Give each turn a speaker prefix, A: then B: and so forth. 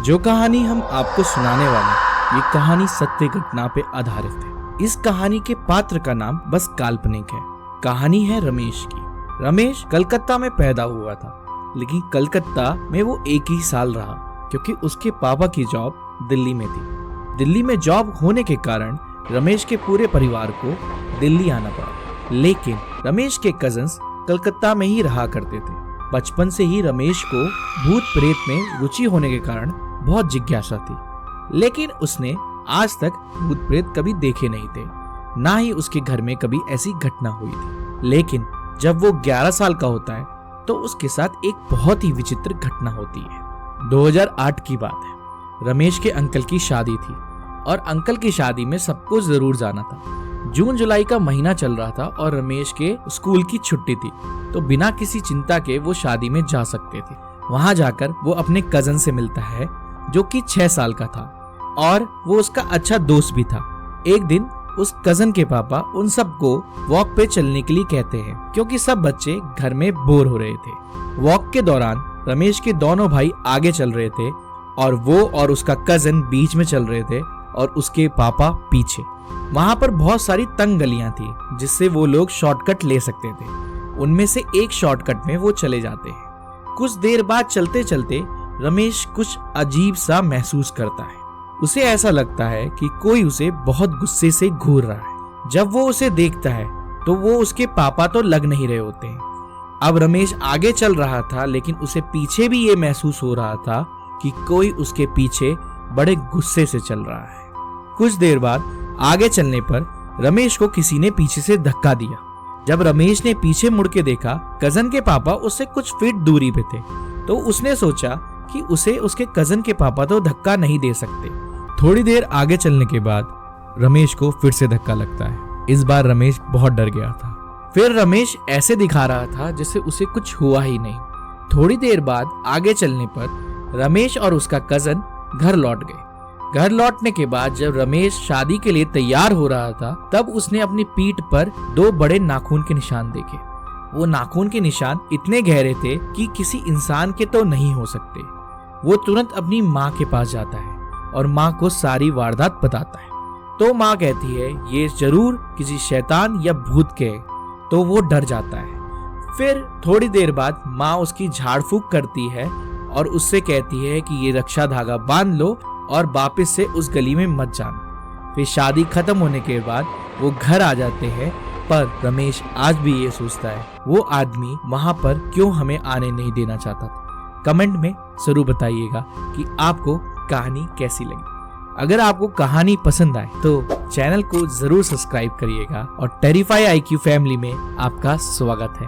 A: जो कहानी हम आपको सुनाने वाले हैं, ये कहानी सत्य घटना पे आधारित है। इस कहानी के पात्र का नाम बस काल्पनिक है। कहानी है रमेश की। रमेश कलकत्ता में पैदा हुआ था, लेकिन कलकत्ता में वो एक ही साल रहा, क्योंकि उसके पापा की जॉब दिल्ली में थी। दिल्ली में जॉब होने के कारण रमेश के पूरे परिवार को दिल्ली आना पड़ा। लेकिन रमेश के कजन्स कलकत्ता में ही रहा करते थे। बचपन से ही रमेश को भूत प्रेत में रुचि होने के कारण बहुत जिज्ञासा थी, लेकिन उसने आज तक भूत प्रेत कभी देखे नहीं थे, ना ही उसके घर में कभी ऐसी घटना हुई थी। लेकिन जब वो 11 साल का होता है तो उसके साथ एक बहुत ही विचित्र घटना होती है। 2008 की बात है। रमेश के अंकल की शादी थी और अंकल की शादी में सबको जरूर जाना था। जून जुलाई का महीना चल रहा था और रमेश के स्कूल की छुट्टी थी, तो बिना किसी चिंता के वो शादी में जा सकते थे। वहां जाकर वो अपने कजन से मिलता है, जो कि 6 साल का था और वो उसका अच्छा दोस्त भी था। एक दिन उस कजन के पापा उन सबको वॉक पे चलने के लिए कहते हैं, क्योंकि सब बच्चे घर में बोर हो रहे थे। वॉक के दौरान रमेश के दोनों भाई आगे चल रहे थे और वो और उसका कजन बीच में चल रहे थे और उसके पापा पीछे। वहां पर बहुत सारी तंग गलियां थी, जिससे वो लोग शॉर्टकट ले सकते थे। उनमें से एक शॉर्टकट में वो चले जाते हैं। कुछ देर बाद चलते चलते रमेश कुछ अजीब सा महसूस करता है। उसे ऐसा लगता है कि कोई उसे बहुत गुस्से से घूर रहा है। जब वो उसे देखता है तो वो उसके पापा तो लग नहीं रहे होते हैं। अब रमेश आगे चल रहा था, लेकिन उसे पीछे भी ये महसूस हो रहा था कि कोई उसके पीछे बड़े गुस्से से चल रहा है। कुछ देर बाद आगे चलने पर रमेश को किसी ने पीछे से धक्का दिया। जब रमेश ने पीछे मुड़ के देखा, कजन के पापा उससे कुछ फीट दूरी पे थे, तो उसने सोचा कि उसे उसके कजन के पापा तो धक्का नहीं दे सकते। थोड़ी देर आगे चलने के बाद रमेश को फिर से धक्का लगता है। इस बार रमेश बहुत डर गया था। फिर रमेश ऐसे दिखा रहा था जैसे उसे कुछ हुआ ही नहीं। थोड़ी देर बाद आगे चलने पर रमेश और उसका कजन घर लौट गए। घर लौटने के बाद जब रमेश शादी के लिए तैयार हो रहा था, तब उसने अपनी पीठ पर 2 बड़े नाखून के निशान देखे। वो नाखून के निशान इतने गहरे थे कि किसी इंसान के तो नहीं हो सकते। वो तुरंत अपनी माँ के पास जाता है और माँ को सारी वारदात बताता है। तो माँ कहती है ये जरूर किसी शैतान या भूत के है, तो वो डर जाता है। फिर थोड़ी देर बाद माँ उसकी झाड़ फूक करती है और उससे कहती है कि ये रक्षा धागा बांध लो और वापस से उस गली में मत जाना। फिर शादी खत्म होने के बाद वो घर आ जाते हैं, पर रमेश आज भी ये सोचता है वो आदमी वहां पर क्यों हमें आने नहीं देना चाहता था। कमेंट में जरूर बताइएगा कि आपको कहानी कैसी लगी। अगर आपको कहानी पसंद आए तो चैनल को जरूर सब्सक्राइब करिएगा और टेरिफाई IQ फैमिली में आपका स्वागत है।